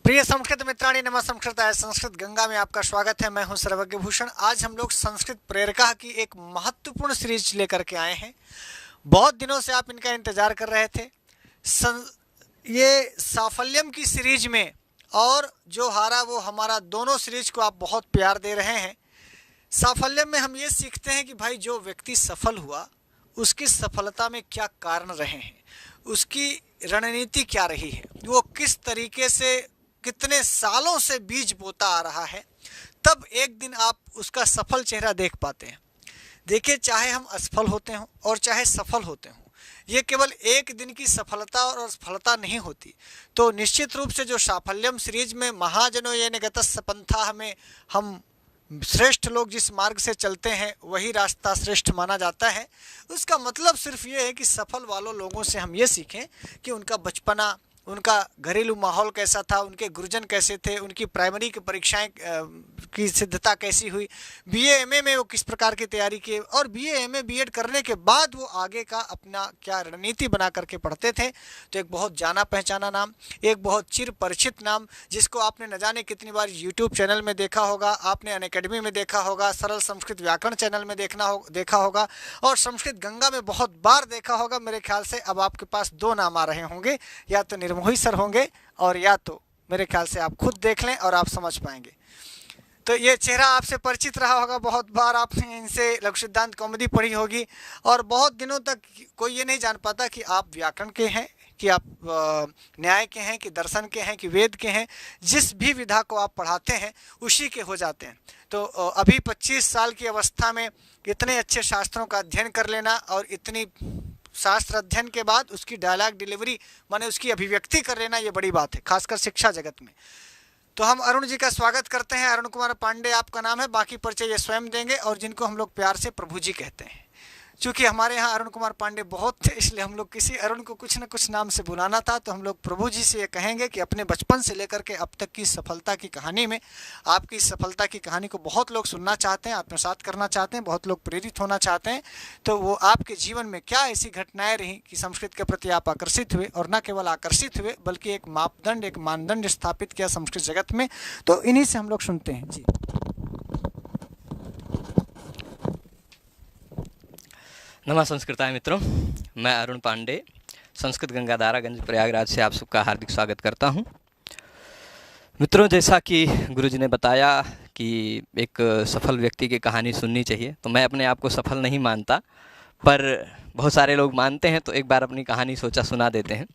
प्रिय संस्कृत मित्राणी नमः संस्कृताय संस्कृत गंगा में आपका स्वागत है। मैं हूं सर्वज्ञ भूषण। आज हम लोग संस्कृत प्रेरिका की एक महत्वपूर्ण सीरीज लेकर के आए हैं। बहुत दिनों से आप इनका इंतजार कर रहे थे। ये साफल्यम की सीरीज में और जो हारा वो हमारा, दोनों सीरीज को आप बहुत प्यार दे रहे हैं। साफल्यम में हम ये सीखते हैं कि भाई जो व्यक्ति सफल हुआ उसकी सफलता में क्या कारण रहे हैं, उसकी रणनीति क्या रही है, वो किस तरीके से कितने सालों से बीज बोता आ रहा है, तब एक दिन आप उसका सफल चेहरा देख पाते हैं। देखिए, चाहे हम असफल होते हों और चाहे सफल होते हों, ये केवल एक दिन की सफलता और असफलता नहीं होती। तो निश्चित रूप से जो साफल्यम सीरीज में महाजनो येन गतस्स पंथाः में हम श्रेष्ठ लोग जिस मार्ग से चलते हैं वही रास्ता श्रेष्ठ माना जाता है। उसका मतलब सिर्फ ये है कि सफल वालों लोगों से हम ये सीखें कि उनका बचपना, उनका घरेलू माहौल कैसा था, उनके गुरुजन कैसे थे, उनकी प्राइमरी की परीक्षाएं की सिद्धता कैसी हुई, बीए एमए में वो किस प्रकार की तैयारी की, और बीए एमए बीएड करने के बाद वो आगे का अपना क्या रणनीति बना करके पढ़ते थे। तो एक बहुत जाना पहचाना नाम, एक बहुत चिर परिचित नाम, जिसको आपने न जाने कितनी बार यूट्यूब चैनल में देखा होगा, आपने अनअकैडमी में देखा होगा, सरल संस्कृत व्याकरण चैनल में देखा होगा और संस्कृत गंगा में बहुत बार देखा होगा। मेरे ख्याल से अब आपके पास दो नाम आ रहे होंगे, या तो निर्मोही सर होंगे और या तो मेरे ख्याल से आप खुद देख लें और आप समझ पाएंगे। तो ये चेहरा आपसे परिचित रहा होगा, बहुत बार आपने इनसे लघु सिद्धांत कॉमेडी पढ़ी होगी और बहुत दिनों तक कोई ये नहीं जान पाता कि आप व्याकरण के हैं, कि आप न्याय के हैं, कि दर्शन के हैं, कि वेद के हैं। जिस भी विधा को आप पढ़ाते हैं उसी के हो जाते हैं। तो अभी 25 साल की अवस्था में इतने अच्छे शास्त्रों का अध्ययन कर लेना और इतनी शास्त्र अध्ययन के बाद उसकी डायलॉग डिलीवरी माने उसकी अभिव्यक्ति कर लेना, ये बड़ी बात है, खासकर शिक्षा जगत में। तो हम अरुण जी का स्वागत करते हैं। अरुण कुमार पांडे आपका नाम है, बाकी परिचय ये स्वयं देंगे, और जिनको हम लोग प्यार से प्रभु जी कहते हैं। चूँकि हमारे यहाँ अरुण कुमार पांडे बहुत थे, इसलिए हम लोग किसी अरुण को कुछ न कुछ नाम से बुलाना था, तो हम लोग प्रभु जी से ये कहेंगे कि अपने बचपन से लेकर के अब तक की सफलता की कहानी में, आपकी सफलता की कहानी को बहुत लोग सुनना चाहते हैं, आत्मसात करना चाहते हैं, बहुत लोग प्रेरित होना चाहते हैं। तो वो आपके जीवन में क्या ऐसी घटनाएं रहीं कि संस्कृत के प्रति आप आकर्षित हुए, और न केवल आकर्षित हुए बल्कि एक मापदंड, एक मानदंड स्थापित किया संस्कृत जगत में। तो इन्हीं से हम लोग सुनते हैं जी। नमः संस्कृताय मित्रों, मैं अरुण पांडे संस्कृत गंगा दारागंज प्रयागराज से आप सबका हार्दिक स्वागत करता हूं। मित्रों, जैसा कि गुरुजी ने बताया कि एक सफल व्यक्ति की कहानी सुननी चाहिए, तो मैं अपने आप को सफल नहीं मानता, पर बहुत सारे लोग मानते हैं, तो एक बार अपनी कहानी सोचा सुना देते हैं।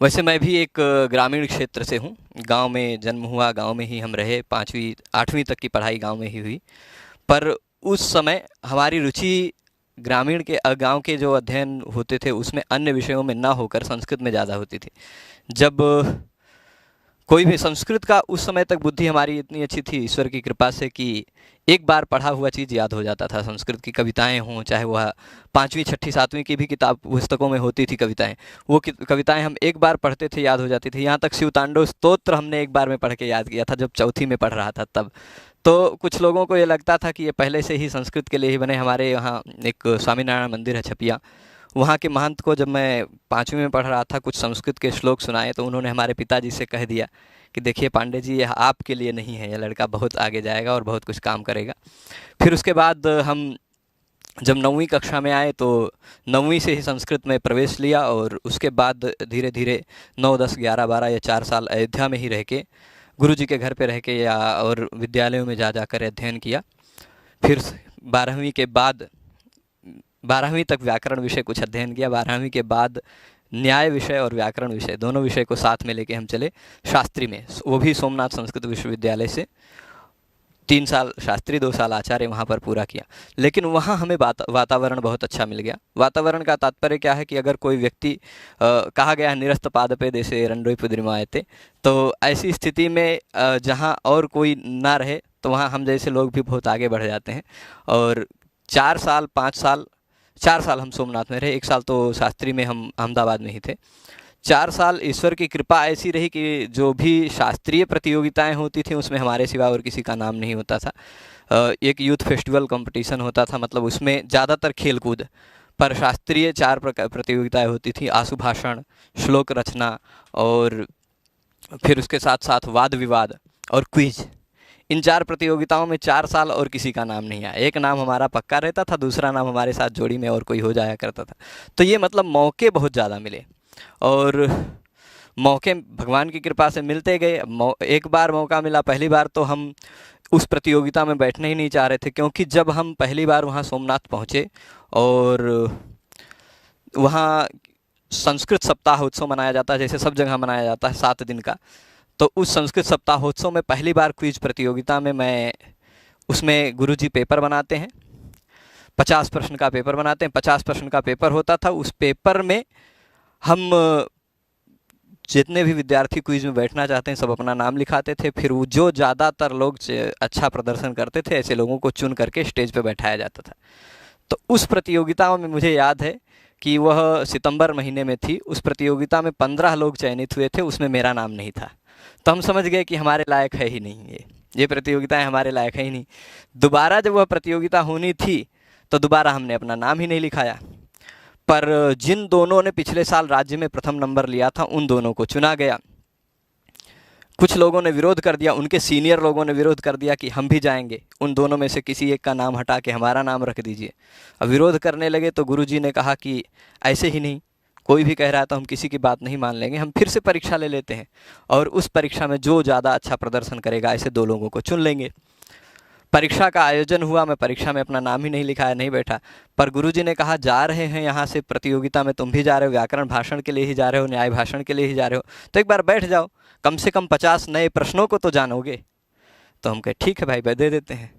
वैसे मैं भी एक ग्रामीण क्षेत्र से हूं, गांव में जन्म हुआ, गांव में ही हम रहे, 5वीं 8वीं तक की पढ़ाई गांव में ही हुई। पर उस समय हमारी रुचि ग्रामीण के गांव के जो अध्ययन होते थे उसमें अन्य विषयों में ना होकर संस्कृत में ज़्यादा होती थी। जब कोई भी संस्कृत का, उस समय तक बुद्धि हमारी इतनी अच्छी थी ईश्वर की कृपा से कि एक बार पढ़ा हुआ चीज़ याद हो जाता था। संस्कृत की कविताएं हों, चाहे वह 5वीं 6ठी 7वीं की भी किताब पुस्तकों में होती थी कविताएं, वो कविताएं हम एक बार पढ़ते थे, याद हो जाती थी। यहाँ तक शिव तांडव स्तोत्र हमने एक बार में पढ़ के याद किया था, जब 4वीं में पढ़ रहा था तब। तो कुछ लोगों को ये लगता था कि ये पहले से ही संस्कृत के लिए ही बने। हमारे यहाँ एक स्वामीनारायण मंदिर है छपिया, वहाँ के महंत को जब मैं 5वीं में पढ़ रहा था कुछ संस्कृत के श्लोक सुनाए, तो उन्होंने हमारे पिताजी से कह दिया कि देखिए पांडे जी, यह आपके लिए नहीं है, यह लड़का बहुत आगे जाएगा और बहुत कुछ काम करेगा। फिर उसके बाद हम जब 9वीं कक्षा में आए तो 9वीं से ही संस्कृत में प्रवेश लिया, और उसके बाद धीरे धीरे 9, 10, 11, 12 या 4 साल अयोध्या में ही रह के, गुरु जी के घर पे रह के या और विद्यालयों में जा कर अध्ययन किया। फिर 12वीं के बाद 12वीं तक व्याकरण विषय कुछ अध्ययन किया। 12वीं के बाद न्याय विषय और व्याकरण विषय, दोनों विषय को साथ में लेके हम चले शास्त्री में, वो भी सोमनाथ संस्कृत विश्वविद्यालय से। 3 साल शास्त्री, 2 साल आचार्य वहाँ पर पूरा किया। लेकिन वहाँ हमें वातावरण बहुत अच्छा मिल गया। वातावरण का तात्पर्य क्या है कि अगर कोई व्यक्ति, कहा गया है निरस्त पादपे देशे रंडोई पुद्रिमायते, तो ऐसी स्थिति में जहाँ और कोई ना रहे तो वहाँ हम जैसे लोग भी बहुत आगे बढ़ जाते हैं। और 4 साल 5 साल 4 साल हम सोमनाथ में रहे, 1 साल तो शास्त्री में हम अहमदाबाद में ही थे। 4 साल ईश्वर की कृपा ऐसी रही कि जो भी शास्त्रीय प्रतियोगिताएं होती थी उसमें हमारे सिवा और किसी का नाम नहीं होता था। एक यूथ फेस्टिवल कंपटीशन होता था, मतलब उसमें ज़्यादातर खेलकूद, पर शास्त्रीय 4 प्रतियोगिताएं होती थी, आशु भाषण, श्लोक रचना और फिर उसके साथ साथ वाद विवाद और क्विज। इन 4 प्रतियोगिताओं में 4 साल और किसी का नाम नहीं आया। एक नाम हमारा पक्का रहता था, दूसरा नाम हमारे साथ जोड़ी में और कोई हो जाया करता था। तो ये मतलब मौके बहुत ज़्यादा मिले और मौके भगवान की कृपा से मिलते गए। एक बार मौका मिला, पहली बार तो हम उस प्रतियोगिता में बैठने ही नहीं चाह रहे थे, क्योंकि जब हम पहली बार वहाँ सोमनाथ पहुँचे और वहाँ संस्कृत सप्ताहोत्सव मनाया जाता है, जैसे सब जगह मनाया जाता है 7 दिन का। तो उस संस्कृत सप्ताहोत्सव में पहली बार क्विज प्रतियोगिता में मैं उसमें गुरुजी पेपर बनाते हैं, 50 प्रश्न का पेपर बनाते हैं। 50 प्रश्न का पेपर होता था। उस पेपर में हम जितने भी विद्यार्थी क्विज में बैठना चाहते हैं सब अपना नाम लिखाते थे। फिर वो जो ज़्यादातर लोग अच्छा प्रदर्शन करते थे ऐसे लोगों को चुन करके स्टेज पे बैठाया जाता था। तो उस प्रतियोगिता में मुझे याद है कि वह सितंबर महीने में थी। उस प्रतियोगिता में 15 लोग चयनित हुए थे, उसमें मेरा नाम नहीं था। तो हम समझ गए कि हमारे लायक है ही नहीं, ये प्रतियोगिताएं हमारे लायक है ही नहीं। दोबारा जब वह प्रतियोगिता होनी थी तो दोबारा हमने अपना नाम ही नहीं लिखाया। पर जिन दोनों ने पिछले साल राज्य में प्रथम नंबर लिया था उन दोनों को चुना गया। कुछ लोगों ने विरोध कर दिया, उनके सीनियर लोगों ने विरोध कर दिया कि हम भी जाएंगे, उन दोनों में से किसी एक का नाम हटा के हमारा नाम रख दीजिए। अब विरोध करने लगे तो गुरुजी ने कहा कि ऐसे ही नहीं, कोई भी कह रहा है तो हम किसी की बात नहीं मान लेंगे, हम फिर से परीक्षा ले लेते हैं और उस परीक्षा में जो ज़्यादा अच्छा प्रदर्शन करेगा ऐसे 2 लोगों को चुन लेंगे। परीक्षा का आयोजन हुआ, मैं परीक्षा में अपना नाम ही नहीं लिखाया, नहीं बैठा। पर गुरुजी ने कहा जा रहे हैं यहाँ से प्रतियोगिता में, तुम भी जा रहे हो, व्याकरण भाषण के लिए ही जा रहे हो, न्याय भाषण के लिए ही जा रहे हो, तो एक बार बैठ जाओ, कम से कम 50 नए प्रश्नों को तो जानोगे। तो हम कहे ठीक है भाई, दे देते हैं।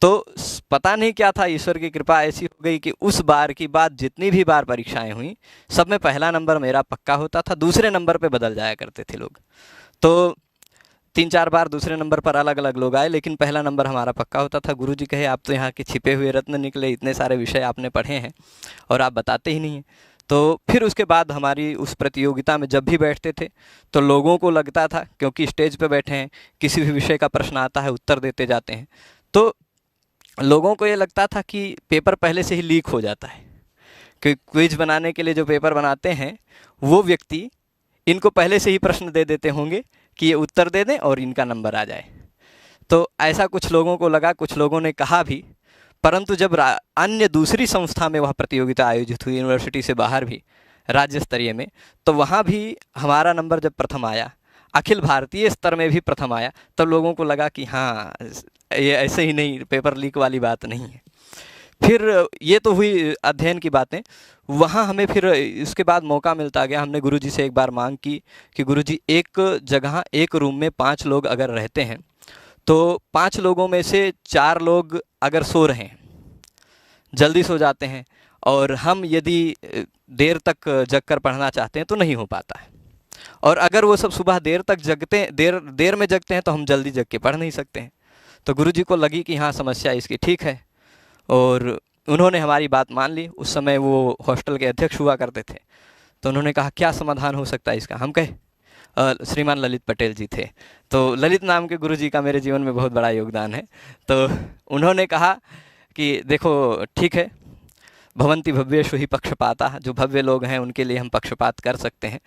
तो पता नहीं क्या था, ईश्वर की कृपा ऐसी हो गई कि उस बार की बात जितनी भी बार परीक्षाएं हुई सब में पहला नंबर मेरा पक्का होता था, दूसरे नंबर पे बदल जाया करते थे लोग। तो 3-4 बार दूसरे नंबर पर अलग अलग लोग आए, लेकिन पहला नंबर हमारा पक्का होता था। गुरुजी कहे आप तो यहाँ के छिपे हुए रत्न निकले, इतने सारे विषय आपने पढ़े हैं और आप बताते ही नहीं हैं। तो फिर उसके बाद हमारी उस प्रतियोगिता में जब भी बैठते थे तो लोगों को लगता था, क्योंकि स्टेज पे बैठे हैं, किसी भी विषय का प्रश्न आता है उत्तर देते जाते हैं, तो लोगों को ये लगता था कि पेपर पहले से ही लीक हो जाता है, कि क्विज बनाने के लिए जो पेपर बनाते हैं वो व्यक्ति इनको पहले से ही प्रश्न दे देते होंगे कि ये उत्तर दे दें और इनका नंबर आ जाए। तो ऐसा कुछ लोगों को लगा, कुछ लोगों ने कहा भी। परंतु जब अन्य दूसरी संस्था में वह प्रतियोगिता आयोजित हुई, यूनिवर्सिटी से बाहर भी राज्य स्तरीय में, तो वहाँ भी हमारा नंबर जब प्रथम आया, अखिल भारतीय स्तर में भी प्रथम आया, तब लोगों को लगा कि हाँ ये ऐसे ही नहीं, पेपर लीक वाली बात नहीं है। फिर ये तो हुई अध्ययन की बातें। वहाँ हमें फिर इसके बाद मौका मिलता गया। हमने गुरुजी से एक बार मांग की कि गुरुजी एक जगह एक रूम में 5 लोग अगर रहते हैं तो 5 लोगों में से 4 लोग अगर सो रहे हैं, जल्दी सो जाते हैं, और हम यदि देर तक जग कर पढ़ना चाहते हैं तो नहीं हो पाता है, और अगर वो सब सुबह देर तक जगते हैं, देर में जगते हैं, तो हम जल्दी जग के पढ़ नहीं सकते हैं। तो गुरुजी को लगी कि हाँ समस्या इसकी ठीक है, और उन्होंने हमारी बात मान ली। उस समय वो हॉस्टल के अध्यक्ष हुआ करते थे। तो उन्होंने कहा क्या समाधान हो सकता है इसका। हम कहे श्रीमान ललित पटेल जी थे। तो ललित नाम के गुरुजी का मेरे जीवन में बहुत बड़ा योगदान है। तो उन्होंने कहा कि देखो ठीक है, भवन्ति भव्येषु हि पक्षपाता, जो भव्य लोग हैं उनके लिए हम पक्षपात कर सकते हैं।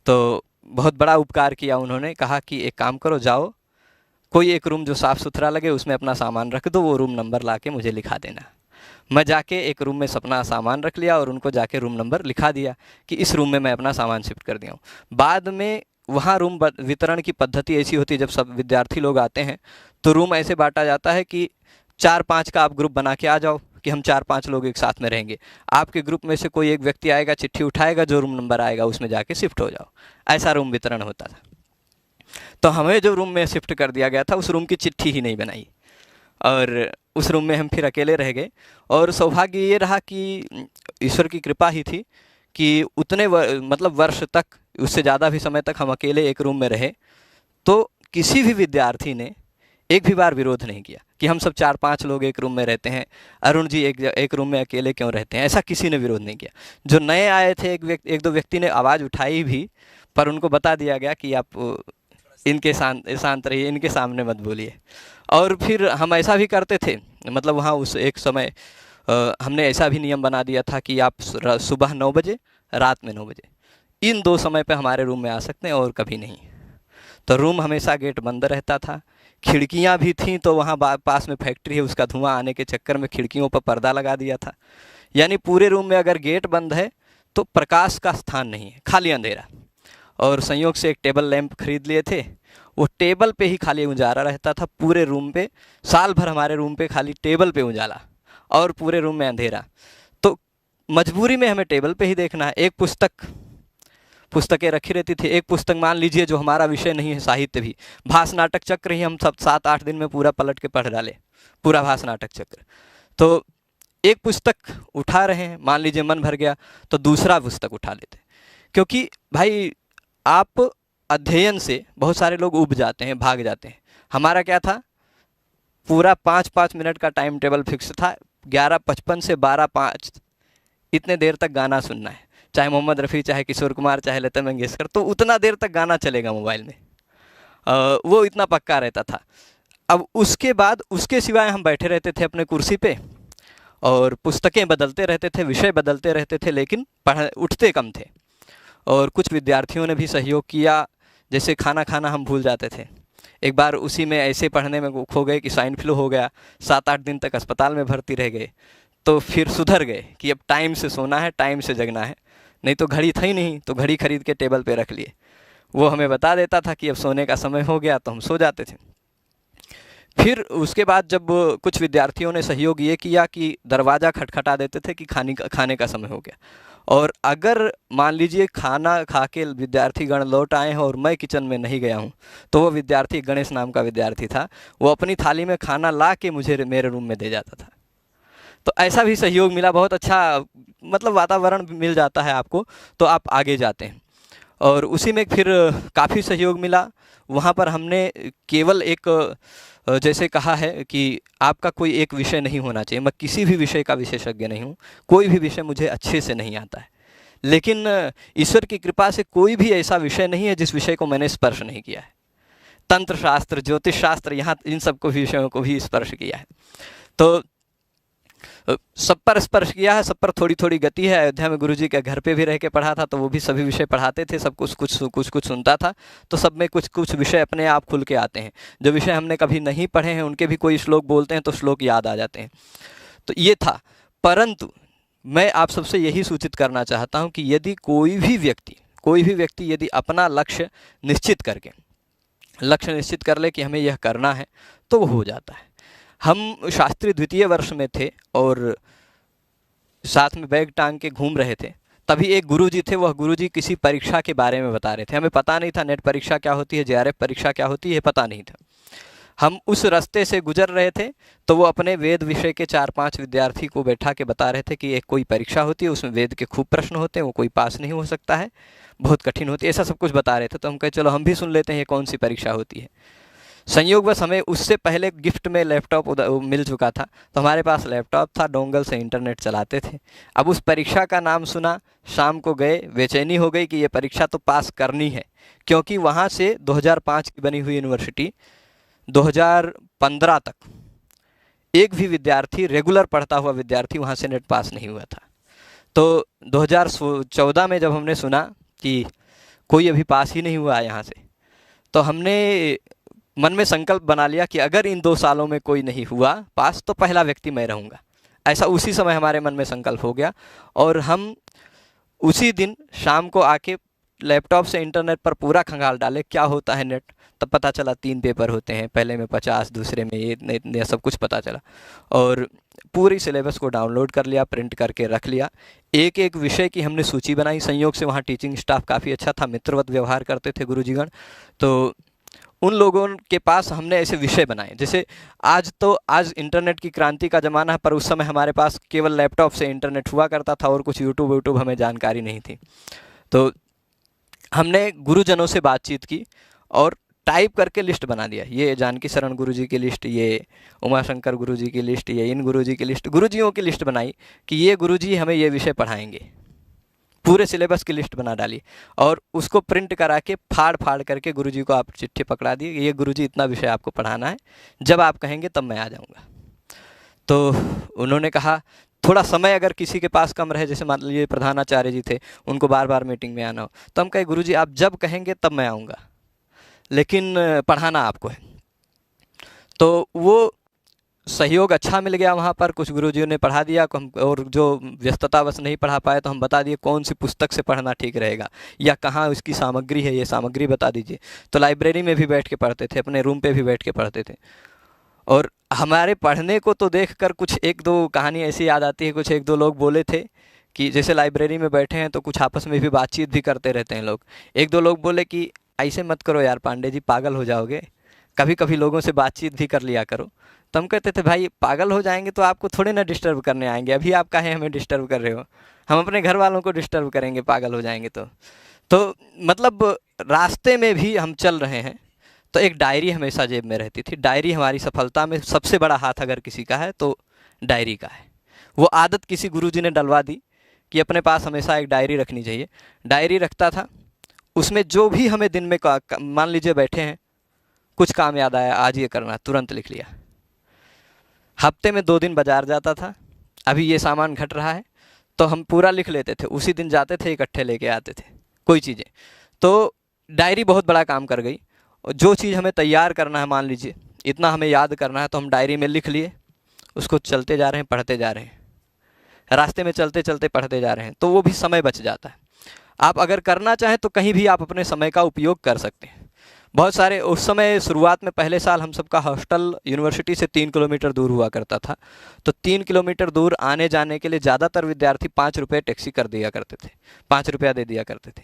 तो बहुत बड़ा उपकार किया उन्होंने। कहा कि एक काम करो, जाओ कोई एक रूम जो साफ़ सुथरा लगे उसमें अपना सामान रख दो, वो रूम नंबर ला के मुझे लिखा देना। मैं जाके एक रूम में अपना सामान रख लिया और उनको जाके रूम नंबर लिखा दिया कि इस रूम में मैं अपना सामान शिफ्ट कर दिया हूँ। बाद में वहाँ रूम वितरण की पद्धति ऐसी होती है, जब सब विद्यार्थी लोग आते हैं तो रूम ऐसे बांटा जाता है कि 4-5 का आप ग्रुप बना के आ जाओ कि हम 4-5 लोग एक साथ में रहेंगे। आपके ग्रुप में से कोई एक व्यक्ति आएगा, चिट्ठी उठाएगा, जो रूम नंबर आएगा उसमें जाके शिफ्ट हो जाओ। ऐसा रूम वितरण होता था। तो हमें जो रूम में शिफ्ट कर दिया गया था उस रूम की चिट्ठी ही नहीं बनाई और उस रूम में हम फिर अकेले रह गए। और सौभाग्य ये रहा कि ईश्वर की कृपा ही थी कि उतने मतलब वर्ष तक, उससे ज़्यादा भी समय तक हम अकेले एक रूम में रहे, तो किसी भी विद्यार्थी ने एक भी बार विरोध नहीं किया कि हम सब 4-5 लोग एक रूम में रहते हैं, अरुण जी एक रूम में अकेले क्यों रहते हैं। ऐसा किसी ने विरोध नहीं किया। जो नए आए थे एक दो व्यक्ति ने आवाज़ उठाई भी, पर उनको बता दिया गया कि आप इनके शांत रहिए, इनके सामने मत बोलिए। और फिर हम ऐसा भी करते थे, मतलब वहाँ उस एक समय हमने ऐसा भी नियम बना दिया था कि आप सुबह 9 बजे, रात में 9 बजे, इन 2 समय पे हमारे रूम में आ सकते हैं और कभी नहीं। तो रूम हमेशा गेट बंद रहता था। खिड़कियां भी थीं तो वहाँ पास में फैक्ट्री है, उसका धुआं आने के चक्कर में खिड़कियों पर पर्दा लगा दिया था। यानी पूरे रूम में अगर गेट बंद है तो प्रकाश का स्थान नहीं है, खाली अंधेरा। और संयोग से एक टेबल लैंप खरीद लिए थे, वो टेबल पे ही खाली उजाला रहता था पूरे रूम पे। साल भर हमारे रूम पे खाली टेबल पे उजाला और पूरे रूम में अंधेरा। तो मजबूरी में हमें टेबल पे ही देखना है। एक पुस्तकें रखी रहती थी। एक पुस्तक मान लीजिए जो हमारा विषय नहीं है, साहित्य भी, भास नाटक चक्र ही हम सब 7-8 दिन में पूरा पलट के पढ़ डाले, पूरा भास नाटक चक्र। तो एक पुस्तक उठा रहे हैं, मान लीजिए मन भर गया तो दूसरा पुस्तक उठा लेते। क्योंकि भाई आप अध्ययन से बहुत सारे लोग उब जाते हैं, भाग जाते हैं। हमारा क्या था, पूरा 5-5 मिनट का टाइम टेबल फिक्स था। 11:55 से 12:05 इतने देर तक गाना सुनना है, चाहे मोहम्मद रफ़ी, चाहे किशोर कुमार, चाहे लता मंगेशकर, तो उतना देर तक गाना चलेगा मोबाइल में। वो इतना पक्का रहता था। अब उसके बाद उसके सिवाय हम बैठे रहते थे अपने कुर्सी पे और पुस्तकें बदलते रहते थे, विषय बदलते रहते थे, लेकिन उठते कम थे। और कुछ विद्यार्थियों ने भी सहयोग किया, जैसे खाना खाना हम भूल जाते थे। एक बार उसी में ऐसे पढ़ने में खो गए कि स्वाइन फ्लू हो गया, 7-8 दिन तक अस्पताल में भर्ती रह गए। तो फिर सुधर गए कि अब टाइम से सोना है, टाइम से जगना है। नहीं तो घड़ी थी नहीं, तो घड़ी खरीद के टेबल पे रख लिए। वो हमें बता देता था कि अब सोने का समय हो गया, तो हम सो जाते थे। फिर उसके बाद जब कुछ विद्यार्थियों ने सहयोग ये किया कि दरवाज़ा खटखटा देते थे कि खाने का समय हो गया। और अगर मान लीजिए खाना खा के विद्यार्थीगण लौट आए हैं और मैं किचन में नहीं गया हूँ, तो वो विद्यार्थी, गणेश नाम का विद्यार्थी था, वो अपनी थाली में खाना ला के मुझे मेरे रूम में दे जाता था। तो ऐसा भी सहयोग मिला, बहुत अच्छा मतलब वातावरण मिल जाता है आपको, तो आप आगे जाते हैं। और उसी में फिर काफ़ी सहयोग मिला। वहाँ पर हमने केवल एक जैसे कहा है कि आपका कोई एक विषय नहीं होना चाहिए। मैं किसी भी विषय का विशेषज्ञ नहीं हूँ, कोई भी विषय मुझे अच्छे से नहीं आता है, लेकिन ईश्वर की कृपा से कोई भी ऐसा विषय नहीं है जिस विषय को मैंने स्पर्श नहीं किया है। तंत्र शास्त्र, ज्योतिष शास्त्र, यहाँ इन सब को विषयों को भी स्पर्श किया है। तो सब पर स्पर्श किया है, सब पर थोड़ी थोड़ी गति है। अयोध्या में गुरुजी के घर पे भी रह के पढ़ा था, तो वो भी सभी विषय पढ़ाते थे, सब कुछ सुनता था। तो सब में कुछ विषय अपने आप खुल के आते हैं। जो विषय हमने कभी नहीं पढ़े हैं उनके भी कोई श्लोक बोलते हैं तो श्लोक याद आ जाते हैं। तो ये था। परंतु मैं आप सबसे यही सूचित करना चाहता हूँ कि यदि कोई भी व्यक्ति यदि अपना लक्ष्य निश्चित कर ले कि हमें यह करना है, तो वो हो जाता है। हम शास्त्री द्वितीय वर्ष में थे और साथ में बैग टांग के घूम रहे थे। तभी एक गुरुजी थे, वह गुरुजी किसी परीक्षा के बारे में बता रहे थे। हमें पता नहीं था नेट परीक्षा क्या होती है, जेआरएफ परीक्षा क्या होती है, पता नहीं था। हम उस रास्ते से गुजर रहे थे तो वो अपने वेद विषय के 4-5 विद्यार्थी को बैठा के बता रहे थे कि एक कोई परीक्षा होती है, उसमें वेद के खूब प्रश्न होते हैं, वो कोई पास नहीं हो सकता है, बहुत कठिन होती है, ऐसा सब कुछ बता रहे थे। तो हम कहे चलो हम भी सुन लेते हैं ये कौन सी परीक्षा होती है। संयोगवश हमें उससे पहले गिफ्ट में लैपटॉप मिल चुका था, तो हमारे पास लैपटॉप था, डोंगल से इंटरनेट चलाते थे। अब उस परीक्षा का नाम सुना, शाम को गए, बेचैनी हो गई कि ये परीक्षा तो पास करनी है, क्योंकि वहाँ से 2005 की बनी हुई यूनिवर्सिटी 2015 तक एक भी विद्यार्थी, रेगुलर पढ़ता हुआ विद्यार्थी वहाँ से नेट पास नहीं हुआ था। तो 2014 में जब हमने सुना कि कोई अभी पास ही नहीं हुआ यहाँ से, तो हमने मन में संकल्प बना लिया कि अगर इन 2 सालों में कोई नहीं हुआ पास तो पहला व्यक्ति मैं रहूँगा। ऐसा उसी समय हमारे मन में संकल्प हो गया और हम उसी दिन शाम को आके लैपटॉप से इंटरनेट पर पूरा खंगाल डाले क्या होता है नेट। तब पता चला 3 पेपर होते हैं, पहले में 50, दूसरे में ये सब कुछ पता चला। और पूरी सिलेबस को डाउनलोड कर लिया, प्रिंट करके रख लिया। एक एक विषय की हमने सूची बनाई। संयोग से वहाँ टीचिंग स्टाफ काफ़ी अच्छा था, मित्रवत व्यवहार करते थे गुरुजीगण। तो उन लोगों के पास हमने ऐसे विषय बनाए। जैसे आज इंटरनेट की क्रांति का ज़माना है, पर उस समय हमारे पास केवल लैपटॉप से इंटरनेट हुआ करता था और कुछ यूट्यूब हमें जानकारी नहीं थी। तो हमने गुरुजनों से बातचीत की और टाइप करके लिस्ट बना दिया। ये जानकी शरण गुरुजी की लिस्ट, ये उमाशंकर गुरुजी की लिस्ट, ये इन गुरुजी की लिस्ट, गुरुजियों की लिस्ट बनाई कि ये गुरुजी हमें ये विषय पढ़ाएंगे। पूरे सिलेबस की लिस्ट बना डाली और उसको प्रिंट करा के फाड़ करके गुरुजी को आप चिट्ठी पकड़ा दी, ये गुरुजी इतना विषय आपको पढ़ाना है, जब आप कहेंगे तब मैं आ जाऊँगा। तो उन्होंने कहा थोड़ा समय अगर किसी के पास कम रहे, जैसे मान लीजिए प्रधानाचार्य जी थे, उनको बार बार मीटिंग में आना हो, तो हम कहे गुरुजी आप जब कहेंगे तब मैं आऊँगा। लेकिन पढ़ाना आपको है। तो वो सहयोग अच्छा मिल गया वहाँ पर, कुछ गुरुजियों ने पढ़ा दिया हम, और जो व्यस्ततावश नहीं पढ़ा पाए तो हम बता दिए कौन सी पुस्तक से पढ़ना ठीक रहेगा या कहाँ उसकी सामग्री है, ये सामग्री बता दीजिए। तो लाइब्रेरी में भी बैठ के पढ़ते थे, अपने रूम पे भी बैठ के पढ़ते थे। और हमारे पढ़ने को तो देखकर कुछ एक दो कहानी ऐसी याद आती है, कुछ एक दो लोग बोले थे कि जैसे लाइब्रेरी में बैठे हैं तो कुछ आपस में भी बातचीत भी करते रहते हैं लोग। एक दो लोग बोले कि ऐसे मत करो यार पांडे जी, पागल हो जाओगे, कभी कभी लोगों से बातचीत भी कर लिया करो। तो हम कहते थे भाई पागल हो जाएंगे तो आपको थोड़े ना डिस्टर्ब करने आएंगे, अभी आप काहे हमें डिस्टर्ब कर रहे हो, हम अपने घर वालों को डिस्टर्ब करेंगे पागल हो जाएंगे तो मतलब रास्ते में भी हम चल रहे हैं तो एक डायरी हमेशा जेब में रहती थी। डायरी हमारी सफलता में सबसे बड़ा हाथ अगर किसी का है तो डायरी का है। वो आदत किसी गुरुजी ने डलवा दी कि अपने पास हमेशा एक डायरी रखनी चाहिए। डायरी रखता था, उसमें जो भी हमें दिन में मान लीजिए बैठे हैं, कुछ काम याद आया, आज ये करना, तुरंत लिख लिया। हफ्ते में 2 दिन बाजार जाता था, अभी ये सामान घट रहा है, तो हम पूरा लिख लेते थे, उसी दिन जाते थे इकट्ठे लेके आते थे कोई चीज़ें। तो डायरी बहुत बड़ा काम कर गई। और जो चीज़ हमें तैयार करना है, मान लीजिए इतना हमें याद करना है, तो हम डायरी में लिख लिए, उसको चलते जा रहे हैं, पढ़ते जा रहे हैं, रास्ते में चलते चलते पढ़ते जा रहे हैं, तो वो भी समय बच जाता है। आप अगर करना चाहें तो कहीं भी आप अपने समय का उपयोग कर सकते हैं। बहुत सारे उस समय शुरुआत में पहले साल हम सबका हॉस्टल यूनिवर्सिटी से 3 किलोमीटर दूर हुआ करता था, तो 3 किलोमीटर दूर आने जाने के लिए ज़्यादातर विद्यार्थी 5 रुपये टैक्सी कर दिया करते थे, 5 रुपया दे दिया करते थे।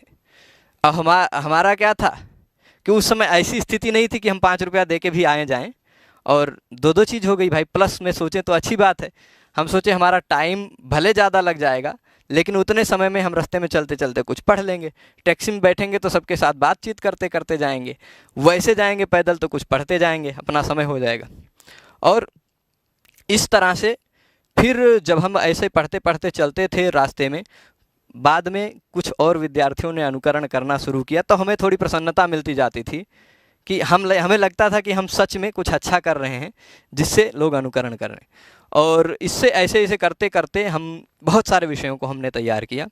अब हमारा क्या था कि उस समय ऐसी स्थिति नहीं थी कि हम 5 रुपया दे के भी आए जाएँ, और दो चीज़ हो गई भाई, प्लस में सोचें तो अच्छी बात है। हम सोचे हमारा टाइम भले ज़्यादा लग जाएगा लेकिन उतने समय में हम रास्ते में चलते चलते कुछ पढ़ लेंगे, टैक्सी में बैठेंगे तो सबके साथ बातचीत करते करते जाएंगे, वैसे जाएंगे पैदल तो कुछ पढ़ते जाएंगे, अपना समय हो जाएगा। और इस तरह से फिर जब हम ऐसे पढ़ते पढ़ते चलते थे रास्ते में, बाद में कुछ और विद्यार्थियों ने अनुकरण करना शुरू किया, तो हमें थोड़ी प्रसन्नता मिलती जाती थी कि हमें लगता था कि हम सच में कुछ अच्छा कर रहे हैं जिससे लोग अनुकरण कर रहे हैं। और इससे ऐसे ऐसे करते करते हम बहुत सारे विषयों को हमने तैयार किया,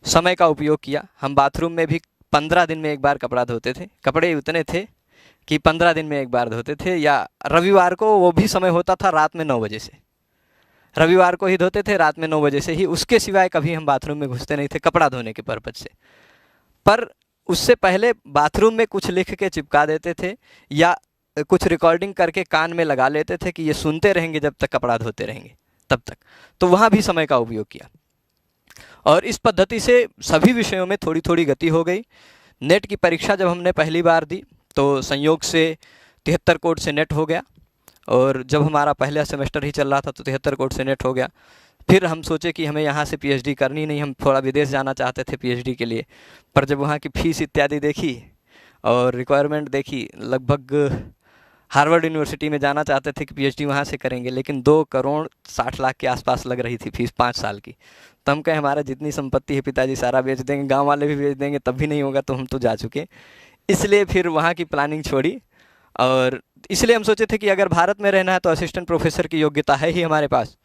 समय का उपयोग किया। हम बाथरूम में भी 15 दिन में एक बार कपड़ा धोते थे, कपड़े उतने थे कि 15 दिन में एक बार धोते थे। या रविवार को वो भी समय होता था रात में 9 बजे से, रविवार को ही धोते थे रात में 9 बजे से ही, उसके सिवाय कभी हम बाथरूम में घुसते नहीं थे कपड़ा धोने के पर्पज से। पर उससे पहले बाथरूम में कुछ लिख के चिपका देते थे या कुछ रिकॉर्डिंग करके कान में लगा लेते थे कि ये सुनते रहेंगे जब तक कपड़ा धोते रहेंगे तब तक। तो वहाँ भी समय का उपयोग किया और इस पद्धति से सभी विषयों में थोड़ी थोड़ी गति हो गई। नेट की परीक्षा जब हमने पहली बार दी तो संयोग से 73 कोड से नेट हो गया, और जब हमारा पहला सेमेस्टर ही चल रहा था तो 73 कोड से नेट हो गया। फिर हम सोचे कि हमें यहाँ से पीएचडी करनी नहीं, हम थोड़ा विदेश जाना चाहते थे पीएचडी के लिए। पर जब वहाँ की फीस इत्यादि देखी और रिक्वायरमेंट देखी, लगभग हार्वर्ड यूनिवर्सिटी में जाना चाहते थे कि पीएचडी वहाँ से करेंगे, लेकिन 2 करोड़ 60 लाख के आसपास लग रही थी फीस 5 साल की। तो हम कहे हमारा जितनी संपत्ति है पिताजी सारा बेच देंगे, गांव वाले भी बेच देंगे, तब भी नहीं होगा, तो हम तो जा चुके। इसलिए फिर वहाँ की प्लानिंग छोड़ी और इसलिए हम सोचे थे कि अगर भारत में रहना है तो असिस्टेंट प्रोफेसर की योग्यता है ही हमारे पास,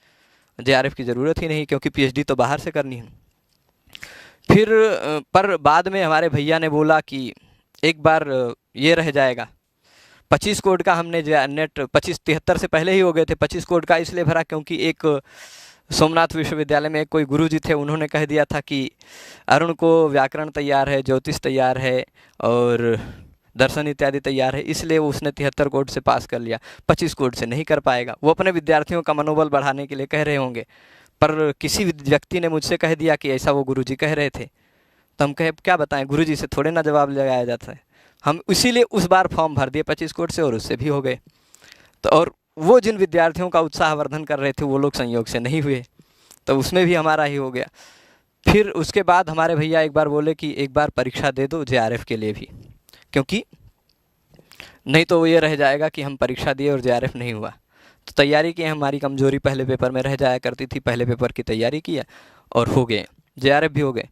जेआरएफ की ज़रूरत ही नहीं क्योंकि पीएचडी तो बाहर से करनी है। फिर पर बाद में हमारे भैया ने बोला कि एक बार ये रह जाएगा। 25 कोड का हमने नेट 73 से पहले ही हो गए थे। 25 कोड का इसलिए भरा क्योंकि एक सोमनाथ विश्वविद्यालय में एक कोई गुरुजी थे, उन्होंने कह दिया था कि अरुण को व्याकरण तैयार है, ज्योतिष तैयार है और दर्शन इत्यादि तैयार है, इसलिए उसने 73 कोड से पास कर लिया। 25 कोड से नहीं कर पाएगा। वो अपने विद्यार्थियों का मनोबल बढ़ाने के लिए कह रहे होंगे, पर किसी व्यक्ति ने मुझसे कह दिया कि ऐसा वो गुरुजी कह रहे थे। तो हम कहे क्या बताएं, गुरुजी से थोड़े ना जवाब लगाया जाता है। हम इसीलिए उस बार फॉर्म भर दिए 25 कोड से और उससे भी हो गए। तो और वो जिन विद्यार्थियों का उत्साहवर्धन कर रहे थे वो लोग संयोग से नहीं हुए, तो उसमें भी हमारा ही हो गया। फिर उसके बाद हमारे भैया एक बार बोले कि एक बार परीक्षा दे दो जेआरएफ के लिए भी, क्योंकि नहीं तो ये रह जाएगा कि हम परीक्षा दिए और जेआरएफ नहीं हुआ। तो तैयारी की, हमारी कमजोरी पहले पेपर में रह जाया करती थी, पहले पेपर की तैयारी किया और हो गए, जेआरएफ भी हो गए।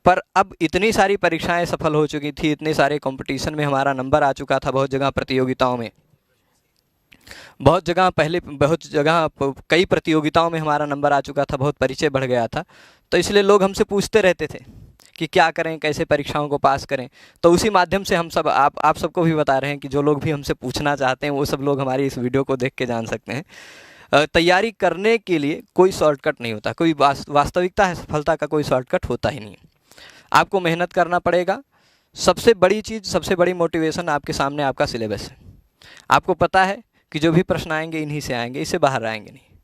पर अब इतनी सारी परीक्षाएं सफल हो चुकी थी, इतने सारे कंपटीशन में हमारा नंबर आ चुका था, बहुत जगह प्रतियोगिताओं में, बहुत जगह कई प्रतियोगिताओं में हमारा नंबर आ चुका था, बहुत परिचय बढ़ गया था। तो इसलिए लोग हमसे पूछते रहते थे कि क्या करें, कैसे परीक्षाओं को पास करें। तो उसी माध्यम से हम सब आप सबको भी बता रहे हैं कि जो लोग भी हमसे पूछना चाहते हैं वो सब लोग हमारी इस वीडियो को देख के जान सकते हैं। तैयारी करने के लिए कोई शॉर्टकट नहीं होता, कोई वास्तविकता है, सफलता का कोई शॉर्टकट होता ही नहीं है। आपको मेहनत करना पड़ेगा। सबसे बड़ी चीज़, सबसे बड़ी मोटिवेशन आपके सामने आपका सिलेबस है। आपको पता है कि जो भी प्रश्न आएंगे इन्हीं से आएंगे, इससे बाहर आएंगे नहीं।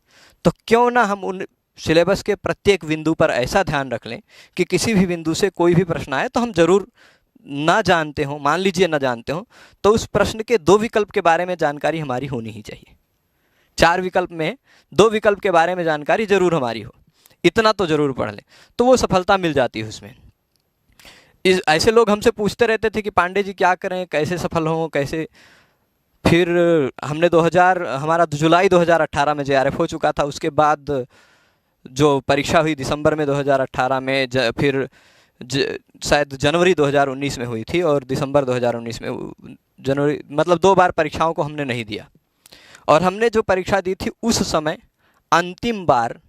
तो क्यों ना हम उन सिलेबस के प्रत्येक बिंदु पर ऐसा ध्यान रख लें कि किसी भी बिंदु से कोई भी प्रश्न आए तो हम जरूर ना जानते हो, मान लीजिए ना जानते हो, तो उस प्रश्न के 2 विकल्प के बारे में जानकारी हमारी होनी ही चाहिए। 4 विकल्प में 2 विकल्प के बारे में जानकारी जरूर हमारी हो, इतना तो जरूर पढ़ लें, तो वो सफलता मिल जाती है उसमें। ऐसे लोग हमसे पूछते रहते थे कि पांडे जी क्या करें, कैसे सफल हों, कैसे। फिर हमने हमारा जुलाई 2018 में JRF हो चुका था। उसके बाद जो परीक्षा हुई दिसंबर में 2018 में, फिर शायद जनवरी 2019 में हुई थी, और दिसंबर 2019 में जनवरी, मतलब 2 बार परीक्षाओं को हमने नहीं दिया। और हमने जो परीक्षा दी थी उस समय अंतिम बार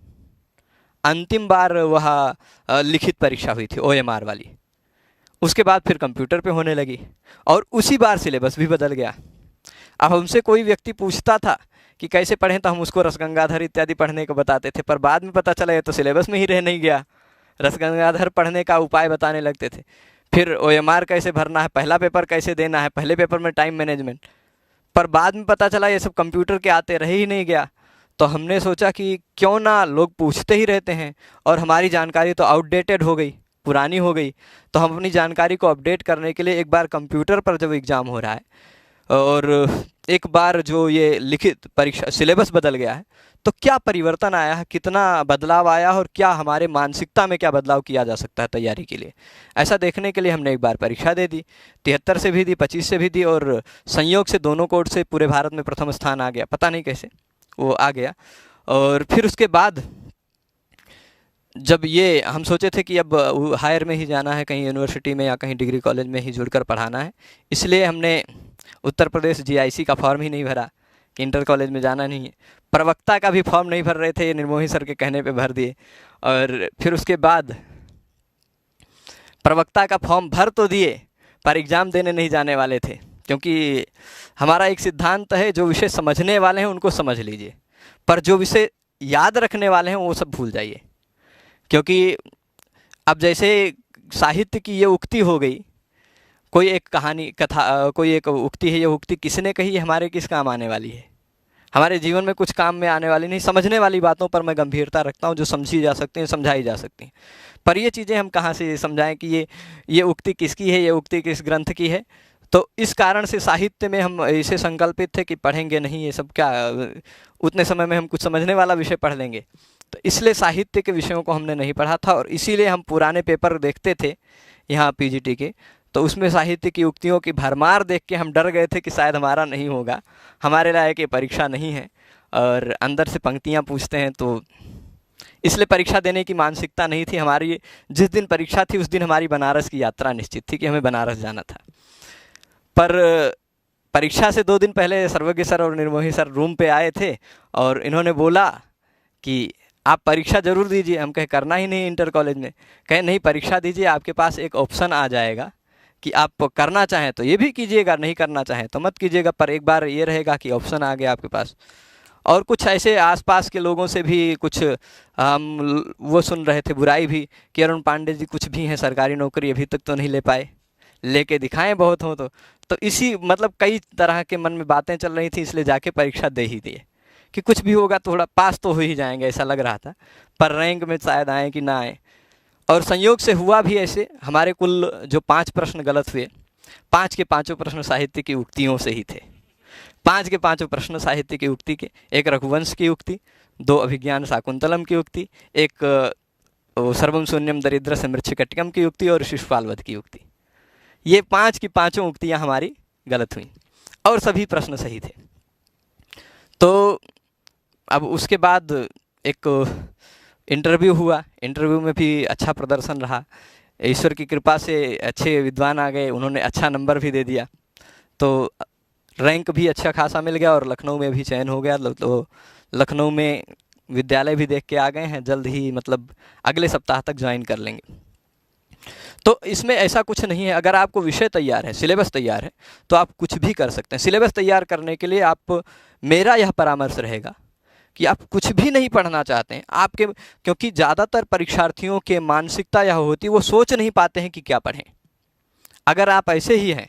वह लिखित परीक्षा हुई थी, OMR वाली। उसके बाद फिर कंप्यूटर पे होने लगी, और उसी बार सिलेबस भी बदल गया। अब हमसे कोई व्यक्ति पूछता था कि कैसे पढ़ें, तो हम उसको रसगंगाधर इत्यादि पढ़ने को बताते थे, पर बाद में पता चला ये तो सिलेबस में ही रह नहीं गया। रसगंगाधर पढ़ने का उपाय बताने लगते थे। फिर OMR कैसे भरना है, पहला पेपर कैसे देना है, पहले पेपर में टाइम मैनेजमेंट, पर बाद में पता चला ये सब कंप्यूटर के आते रह ही नहीं गया। तो हमने सोचा कि क्यों ना, लोग पूछते ही रहते हैं और हमारी जानकारी तो आउटडेटेड हो गई, पुरानी हो गई, तो हम अपनी जानकारी को अपडेट करने के लिए एक बार कंप्यूटर पर जब एग्ज़ाम हो रहा है और एक बार जो ये लिखित परीक्षा सिलेबस बदल गया है, तो क्या परिवर्तन आया है, कितना बदलाव आया, और क्या हमारे मानसिकता में क्या बदलाव किया जा सकता है तैयारी के लिए, ऐसा देखने के लिए हमने एक बार परीक्षा दे दी। 73 से भी दी, 25 से भी दी, और संयोग से दोनों कोड से पूरे भारत में प्रथम स्थान आ गया, पता नहीं कैसे वो आ गया। और फिर उसके बाद जब ये हम सोचे थे कि अब हायर में ही जाना है, कहीं यूनिवर्सिटी में या कहीं डिग्री कॉलेज में ही जुड़कर पढ़ाना है, इसलिए हमने उत्तर प्रदेश GIC का फॉर्म ही नहीं भरा कि इंटर कॉलेज में जाना नहीं है। प्रवक्ता का भी फॉर्म नहीं भर रहे थे, ये निर्मोही सर के कहने पे भर दिए। और फिर उसके बाद प्रवक्ता का फॉर्म भर तो दिए, पर एग्ज़ाम देने नहीं जाने वाले थे, क्योंकि हमारा एक सिद्धांत है, जो विषय समझने वाले हैं उनको समझ लीजिए, पर जो विषय याद रखने वाले हैं वो सब भूल जाइए। क्योंकि अब जैसे साहित्य की ये उक्ति हो गई, कोई एक कहानी कथा, कोई एक उक्ति है, ये उक्ति किसने कही है, हमारे किस काम आने वाली है, हमारे जीवन में कुछ काम में आने वाली नहीं। समझने वाली बातों पर मैं गंभीरता रखता हूँ, जो समझी जा सकती हैं, समझाई जा सकती हैं, पर ये चीज़ें हम कहाँ से समझाएं कि ये उक्ति किसकी है, ये उक्ति किस ग्रंथ की है। तो इस कारण से साहित्य में हम इसे संकल्पित थे कि पढ़ेंगे नहीं, ये सब क्या, उतने समय में हम कुछ समझने वाला विषय पढ़ लेंगे। तो इसलिए साहित्य के विषयों को हमने नहीं पढ़ा था, और इसीलिए हम पुराने पेपर देखते थे यहाँ PGT के, तो उसमें साहित्य की उक्तियों की भरमार देख के हम डर गए थे कि शायद हमारा नहीं होगा, हमारे लायक ये परीक्षा नहीं है, और अंदर से पंक्तियाँ पूछते हैं। तो इसलिए परीक्षा देने की मानसिकता नहीं थी हमारी। जिस दिन परीक्षा थी उस दिन हमारी बनारस की यात्रा निश्चित थी कि हमें बनारस जाना था। पर परीक्षा से 2 दिन पहले सर्वज्ञ सर और निर्मोही सर रूम पे आए थे, और इन्होंने बोला कि आप परीक्षा जरूर दीजिए। हम कहे करना ही नहीं इंटर कॉलेज में। कहे नहीं, परीक्षा दीजिए, आपके पास एक ऑप्शन आ जाएगा कि आप करना चाहें तो ये भी कीजिएगा, नहीं करना चाहें तो मत कीजिएगा, पर एक बार ये रहेगा कि ऑप्शन आ गया आपके पास। और कुछ ऐसे आसपास के लोगों से भी कुछ हम वो सुन रहे थे बुराई भी कि अरुण पांडे जी कुछ भी हैं, सरकारी नौकरी अभी तक तो नहीं ले पाए, लेके दिखाएं बहुत हो तो इसी मतलब कई तरह के मन में बातें चल रही थी, इसलिए जाके परीक्षा दे ही दिए कि कुछ भी होगा थोड़ा पास तो हो ही जाएंगे, ऐसा लग रहा था, पर रैंक में शायद आए कि ना आए। और संयोग से हुआ भी ऐसे। हमारे कुल जो 5 प्रश्न गलत हुए, 5 के 5 प्रश्न साहित्य की उक्तियों से ही थे। 5 के 5 प्रश्न साहित्य की उक्ति के, एक रघुवंश की उक्ति, 2 अभिज्ञान शाकुंतलम की उक्ति, एक सर्वम शून्यम दरिद्र से मृच्छकटिकम की उक्ति और शिशुपाल वध की उक्ति। ये 5 की 5 उक्तियाँ हमारी गलत हुई और सभी प्रश्न सही थे। तो अब उसके बाद एक इंटरव्यू हुआ, इंटरव्यू में भी अच्छा प्रदर्शन रहा, ईश्वर की कृपा से अच्छे विद्वान आ गए, उन्होंने अच्छा नंबर भी दे दिया, तो रैंक भी अच्छा खासा मिल गया और लखनऊ में भी चयन हो गया। तो लखनऊ में विद्यालय भी देख के आ गए हैं, जल्द ही मतलब अगले सप्ताह तक ज्वाइन कर लेंगे। तो इसमें ऐसा कुछ नहीं है। अगर आपको विषय तैयार है, सिलेबस तैयार है, तो आप कुछ भी कर सकते हैं। सिलेबस तैयार करने के लिए आप, मेरा यह परामर्श रहेगा कि आप कुछ भी नहीं पढ़ना चाहते हैं आपके, क्योंकि ज़्यादातर परीक्षार्थियों के मानसिकता यह होती है वो सोच नहीं पाते हैं कि क्या पढ़ें। अगर आप ऐसे ही हैं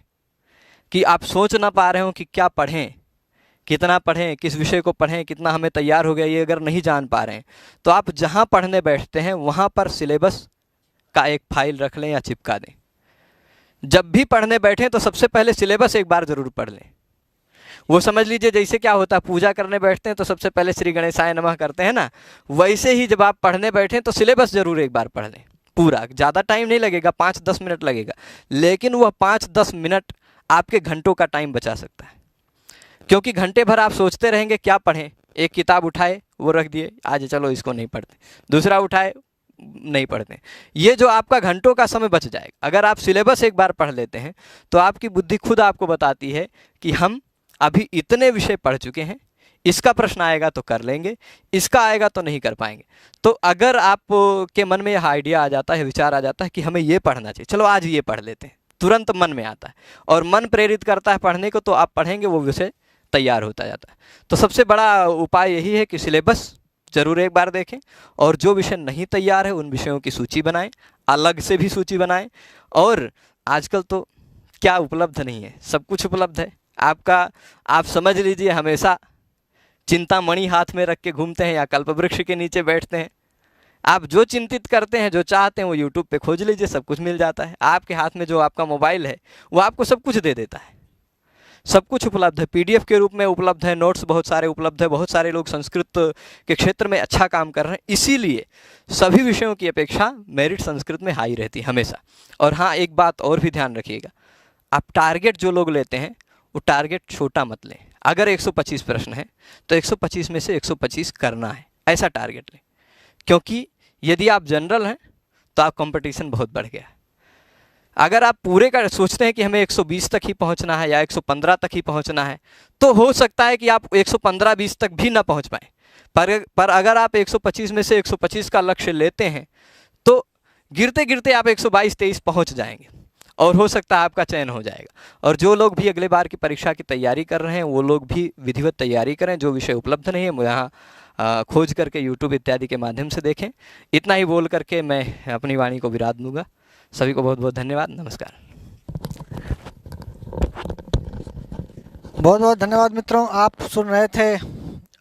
कि आप सोच ना पा रहे हो कि क्या पढ़ें, कितना पढ़ें, किस विषय को पढ़ें, कितना हमें तैयार हो गया, ये अगर नहीं जान पा रहे हैं, तो आप जहाँ पढ़ने बैठते हैं वहाँ पर सिलेबस का एक फाइल रख लें या चिपका दें। जब भी पढ़ने बैठें तो सबसे पहले सिलेबस एक बार ज़रूर पढ़ लें। वो समझ लीजिए जैसे क्या होता है, पूजा करने बैठते हैं तो सबसे पहले श्री गणेशाय नमः करते हैं ना, वैसे ही जब आप पढ़ने बैठें तो सिलेबस ज़रूर एक बार पढ़ लें पूरा। ज़्यादा टाइम नहीं लगेगा, 5-10 मिनट लगेगा, लेकिन वह 5-10 मिनट आपके घंटों का टाइम बचा सकता है। क्योंकि घंटे भर आप सोचते रहेंगे क्या पढ़ें, एक किताब उठाए वो रख दिए, आज चलो इसको नहीं पढ़ते, दूसरा उठाए नहीं पढ़ते, ये जो आपका घंटों का समय बच जाएगा। अगर आप सिलेबस एक बार पढ़ लेते हैं तो आपकी बुद्धि खुद आपको बताती है कि हम अभी इतने विषय पढ़ चुके हैं, इसका प्रश्न आएगा तो कर लेंगे, इसका आएगा तो नहीं कर पाएंगे। तो अगर आप के मन में यह आइडिया आ जाता है, विचार आ जाता है कि हमें ये पढ़ना चाहिए, चलो आज ये पढ़ लेते हैं, तुरंत मन में आता है और मन प्रेरित करता है पढ़ने को, तो आप पढ़ेंगे, वो विषय तैयार होता जाता है। तो सबसे बड़ा उपाय यही है कि सिलेबस ज़रूर एक बार देखें, और जो विषय नहीं तैयार है उन विषयों की सूची बनाएं, अलग से भी सूची बनाएं। और आजकल तो क्या उपलब्ध नहीं है, सब कुछ उपलब्ध है आपका। आप समझ लीजिए हमेशा चिंतामणि हाथ में रख के घूमते हैं या कल्पवृक्ष के नीचे बैठते हैं। आप जो चिंतित करते हैं, जो चाहते हैं, वो यूट्यूब पे खोज लीजिए, सब कुछ मिल जाता है। आपके हाथ में जो आपका मोबाइल है वो आपको सब कुछ दे देता है, सब कुछ उपलब्ध है, पीडीएफ के रूप में उपलब्ध है, नोट्स बहुत सारे उपलब्ध है। बहुत सारे लोग संस्कृत के क्षेत्र में अच्छा काम कर रहे हैं, इसीलिए सभी विषयों की अपेक्षा मेरिट संस्कृत में हाई रहती है हमेशा। और हाँ, एक बात और भी ध्यान रखिएगा, आप टारगेट जो लोग लेते हैं वो टारगेट छोटा मत लें। अगर 125 प्रश्न है तो 125 में से 125 करना है, ऐसा टारगेट लें। क्योंकि यदि आप जनरल हैं तो आप कंपटीशन बहुत बढ़ गया है। अगर आप पूरे का सोचते हैं कि हमें 120 तक ही पहुंचना है या 115 तक ही पहुंचना है, तो हो सकता है कि आप 115-20 तक भी ना पहुंच पाए। पर अगर आप 125 में से 125 का लक्ष्य लेते हैं तो गिरते गिरते आप 122-23 पहुंच जाएंगे और हो सकता है आपका चयन हो जाएगा। और जो लोग भी अगले बार की परीक्षा की तैयारी कर रहे हैं वो लोग भी विधिवत तैयारी करें। जो विषय उपलब्ध नहीं है यहाँ खोज करके यूट्यूब इत्यादि के माध्यम से देखें। इतना ही बोल करके मैं अपनी वाणी को विराम दूंगा। सभी को बहुत बहुत धन्यवाद, नमस्कार। बहुत बहुत धन्यवाद मित्रों, आप सुन रहे थे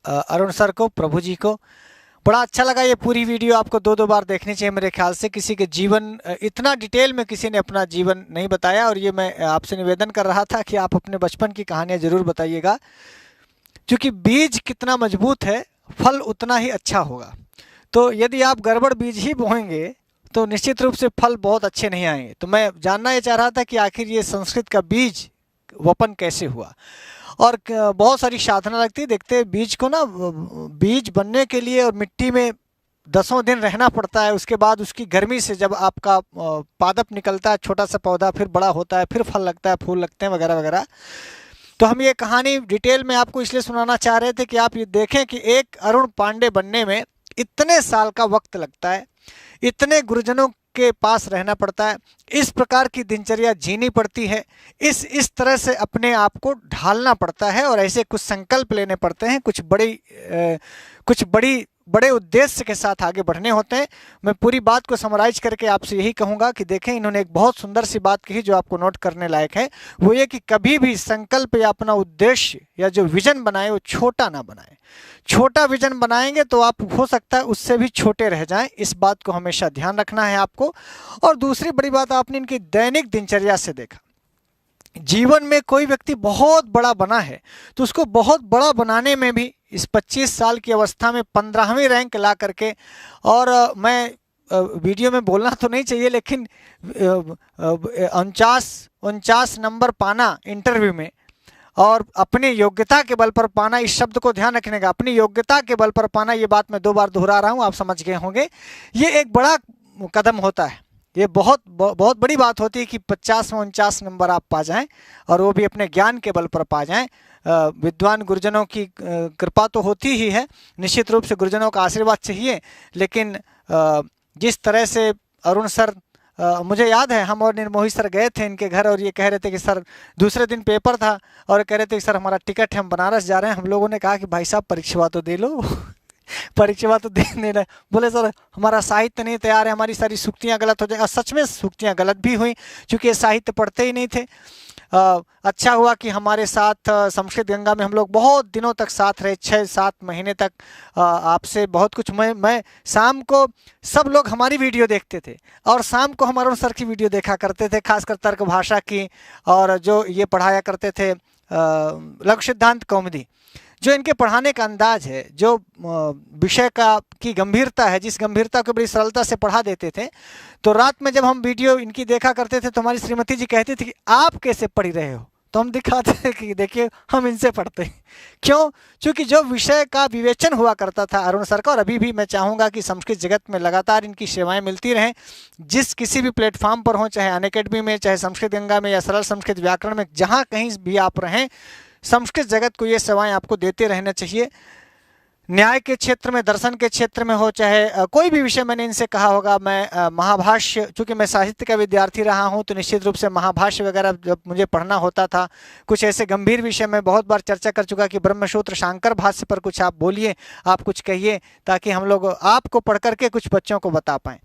अरुण सर को, प्रभु जी को। बड़ा अच्छा लगा ये पूरी वीडियो, आपको 2-2 बार देखनी चाहिए मेरे ख्याल से। किसी के जीवन, इतना डिटेल में किसी ने अपना जीवन नहीं बताया, और ये मैं आपसे निवेदन कर रहा था कि आप अपने बचपन की कहानियाँ ज़रूर बताइएगा, क्योंकि बीज कितना मजबूत है फल उतना ही अच्छा होगा। तो यदि आप गड़बड़ बीज ही बोएंगे तो निश्चित रूप से फल बहुत अच्छे नहीं आएंगे। तो मैं जानना ये चाह रहा था कि आखिर ये संस्कृत का बीज वपन कैसे हुआ, और बहुत सारी साधना लगती है। देखते हैं बीज को ना, बीज बनने के लिए और मिट्टी में 10 दिन रहना पड़ता है। उसके बाद उसकी गर्मी से जब आपका पादप निकलता है, छोटा सा पौधा, फिर बड़ा होता है, फिर फल लगता है, फूल लगते हैं वगैरह वगैरह। तो हम ये कहानी डिटेल में आपको इसलिए सुनाना चाह रहे थे कि आप ये देखें कि एक अरुण पांडे बनने में इतने साल का वक्त लगता है, इतने गुरुजनों के पास रहना पड़ता है, इस प्रकार की दिनचर्या जीनी पड़ती है, इस तरह से अपने आप को ढालना पड़ता है, और ऐसे कुछ संकल्प लेने पड़ते हैं, कुछ बड़े उद्देश्य के साथ आगे बढ़ने होते हैं। मैं पूरी बात को समराइज करके आपसे यही कहूँगा कि देखें, इन्होंने एक बहुत सुंदर सी बात कही जो आपको नोट करने लायक है। वो ये कि कभी भी संकल्प या अपना उद्देश्य या जो विजन बनाए वो छोटा ना बनाए। छोटा विजन बनाएंगे तो आप हो सकता है उससे भी छोटे रह जाएं, इस बात को हमेशा ध्यान रखना है आपको। और दूसरी बड़ी बात, आपने इनकी दैनिक दिनचर्या से देखा, जीवन में कोई व्यक्ति बहुत बड़ा बना है तो उसको बहुत बड़ा बनाने में भी इस 25 साल की अवस्था में 15वीं रैंक ला करके, और मैं वीडियो में बोलना तो नहीं चाहिए, लेकिन 49 नंबर पाना इंटरव्यू में, और अपनी योग्यता के बल पर पाना, इस शब्द को ध्यान रखने का, अपनी योग्यता के बल पर पाना, ये बात मैं 2 बार दोहरा रहा हूँ, आप समझ गए होंगे। ये एक बड़ा कदम होता है, ये बहुत बड़ी बात होती है कि 50 में 49 नंबर आप पा जाएं, और वो भी अपने ज्ञान के बल पर पा जाएं। विद्वान गुरुजनों की कृपा तो होती ही है, निश्चित रूप से गुरुजनों का आशीर्वाद चाहिए, लेकिन जिस तरह से अरुण सर मुझे याद है हम और निर्मोही सर गए थे इनके घर और ये कह रहे थे कि सर दूसरे दिन पेपर था और कह रहे थे कि सर हमारा टिकट है, हम बनारस जा रहे हैं। हम लोगों ने कहा कि भाई साहब परीक्षा तो दे लो परीक्षा तो दे नहीं रहे। बोले सर हमारा साहित्य नहीं तैयार है, हमारी सारी सूक्तियाँ गलत हो जाए। और सच में सूक्तियाँ गलत भी हुई क्योंकि ये साहित्य पढ़ते ही नहीं थे। अच्छा हुआ कि हमारे साथ संस्कृत गंगा में हम लोग बहुत दिनों तक साथ रहे, 6-7 महीने तक। आपसे बहुत कुछ मैं शाम को सब लोग हमारी वीडियो देखते थे और शाम को हम अरुण सर की वीडियो देखा करते थे, खासकर तर्क भाषा की और जो ये पढ़ाया करते थे लघु सिद्धांत कौमुदी। जो इनके पढ़ाने का अंदाज है, जो विषय का की गंभीरता है, जिस गंभीरता को बड़ी सरलता से पढ़ा देते थे, तो रात में जब हम वीडियो इनकी देखा करते थे तो हमारी श्रीमती जी कहती थी कि आप कैसे पढ़ रहे हो, तो हम दिखाते थे कि देखिए हम इनसे पढ़ते हैं। क्यों? क्योंकि जो विषय का विवेचन हुआ करता था अरुण सर का, और अभी भी मैं चाहूँगा कि संस्कृत जगत में लगातार इनकी सेवाएं मिलती रहें, जिस किसी भी प्लेटफॉर्म पर हों, चाहे अनअकैडमी में, चाहे संस्कृत गंगा में या सरल संस्कृत व्याकरण में, जहाँ कहीं भी आप रहें, संस्कृत जगत को ये सेवाएं आपको देते रहना चाहिए। न्याय के क्षेत्र में, दर्शन के क्षेत्र में हो, चाहे कोई भी विषय, मैंने इनसे कहा होगा। मैं महाभाष्य, चूँकि मैं साहित्य का विद्यार्थी रहा हूँ तो निश्चित रूप से महाभाष्य वगैरह जब मुझे पढ़ना होता था, कुछ ऐसे गंभीर विषय में बहुत बार चर्चा कर चुका कि ब्रह्मसूत्र शांकर भाष्य पर कुछ आप बोलिए, आप कुछ कहिए, ताकि हम लोग आपको पढ़ करके कुछ बच्चों को बता पाएँ।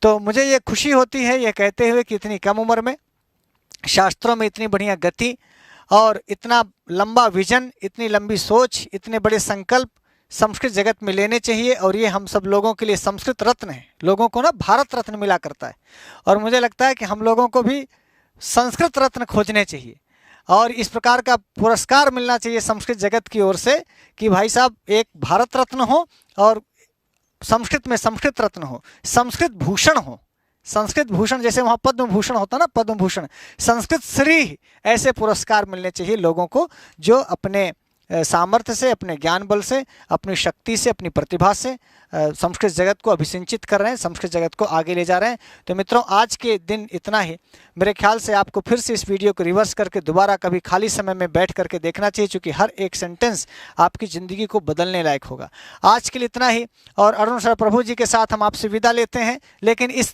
तो मुझे ये खुशी होती है ये कहते हुए कि इतनी कम उम्र में शास्त्रों में इतनी बढ़िया गति और इतना लंबा विजन, इतनी लंबी सोच, इतने बड़े संकल्प संस्कृत जगत में लेने चाहिए। और ये हम सब लोगों के लिए संस्कृत रत्न है। लोगों को ना भारत रत्न मिला करता है और मुझे लगता है कि हम लोगों को भी संस्कृत रत्न खोजने चाहिए और इस प्रकार का पुरस्कार मिलना चाहिए संस्कृत जगत की ओर से कि भाई साहब एक भारत रत्न हो और संस्कृत में संस्कृत रत्न हो, संस्कृत भूषण हो। संस्कृत भूषण जैसे वहाँ पद्म भूषण होता ना, पद्म भूषण, संस्कृत श्री, ऐसे पुरस्कार मिलने चाहिए लोगों को जो अपने सामर्थ्य से, अपने ज्ञान बल से, अपनी शक्ति से, अपनी प्रतिभा से संस्कृत जगत को अभिसिंचित कर रहे हैं, संस्कृत जगत को आगे ले जा रहे हैं। तो मित्रों आज के दिन इतना ही। मेरे ख्याल से आपको फिर से इस वीडियो को रिवर्स करके दोबारा कभी खाली समय में बैठ करके देखना चाहिए, क्योंकि हर एक सेंटेंस आपकी ज़िंदगी को बदलने लायक होगा। आज के लिए इतना ही और अरुण सर प्रभु जी के साथ हम आपसे विदा लेते हैं, लेकिन इस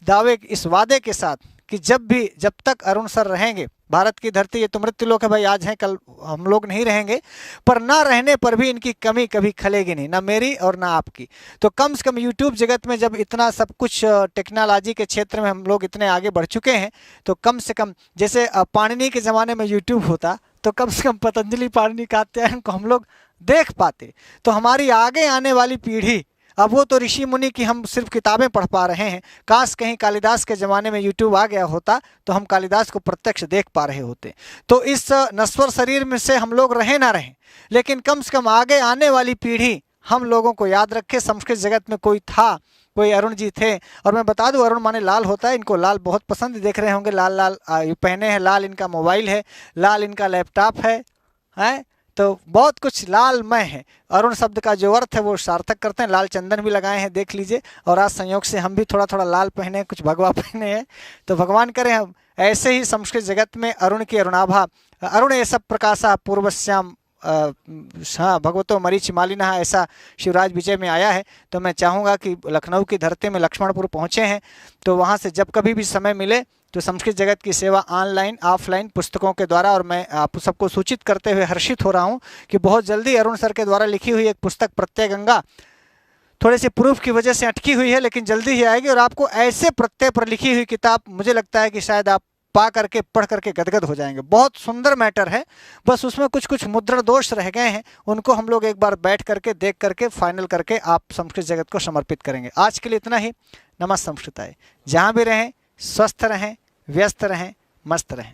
वादे के साथ कि जब तक अरुण सर रहेंगे, भारत की धरती, ये तो मृत्युलोक है भाई, आज हैं कल हम लोग नहीं रहेंगे, पर ना रहने पर भी इनकी कमी कभी खलेगी नहीं, ना मेरी और ना आपकी। तो कम से कम यूट्यूब जगत में जब इतना सब कुछ टेक्नोलॉजी के क्षेत्र में हम लोग इतने आगे बढ़ चुके हैं, तो कम से कम जैसे पाणिनि के ज़माने में यूट्यूब होता तो कम से कम पतंजलि पाणिनि कात्यायन को हम लोग देख पाते। तो हमारी आगे आने वाली पीढ़ी, अब वो तो ऋषि मुनि की हम सिर्फ किताबें पढ़ पा रहे हैं, काश कहीं कालिदास के ज़माने में यूट्यूब आ गया होता तो हम कालिदास को प्रत्यक्ष देख पा रहे होते। तो इस नश्वर शरीर में से हम लोग रहें ना रहें, लेकिन कम से कम आगे आने वाली पीढ़ी हम लोगों को याद रखे संस्कृत जगत में कोई था, कोई अरुण जी थे। और मैं बता दूं, अरुण माने लाल होता है, इनको लाल बहुत पसंद, देख रहे होंगे लाल लाल पहने हैं, लाल इनका मोबाइल है, लाल इनका लैपटॉप है तो बहुत कुछ लालमय है। अरुण शब्द का जो अर्थ है वो सार्थक करते हैं। लाल चंदन भी लगाए हैं, देख लीजिए। और आज संयोग से हम भी थोड़ा थोड़ा लाल पहने हैं, कुछ भगवा पहने हैं। तो भगवान करें हम ऐसे ही संस्कृत जगत में अरुण की अरुणाभा, अरुण ये सब प्रकाशा पूर्वश्याम हाँ भगवतो मरीच मालिना, ऐसा शिवराज विजय में आया है। तो मैं चाहूँगा कि लखनऊ की धरती में लक्ष्मणपुर पहुँचे हैं, तो वहाँ से जब कभी भी समय मिले तो संस्कृत जगत की सेवा ऑनलाइन ऑफलाइन पुस्तकों के द्वारा, और मैं आप सबको सूचित करते हुए हर्षित हो रहा हूँ कि बहुत जल्दी अरुण सर के द्वारा लिखी हुई एक पुस्तक प्रत्यय गंगा थोड़े से प्रूफ की वजह से अटकी हुई है, लेकिन जल्दी ही आएगी। और आपको ऐसे प्रत्यय पर लिखी हुई किताब मुझे लगता है कि शायद आप पा करके पढ़ करके गदगद हो जाएंगे। बहुत सुंदर मैटर है, बस उसमें कुछ कुछ मुद्रण दोष रह गए हैं, उनको हम लोग एक बार बैठ करके देख करके फाइनल करके आप संस्कृत जगत को समर्पित करेंगे। आज के लिए इतना ही। नमस्ते संस्कृताय। जहाँ भी रहें स्वस्थ रहें, व्यस्त रहें, मस्त रहें।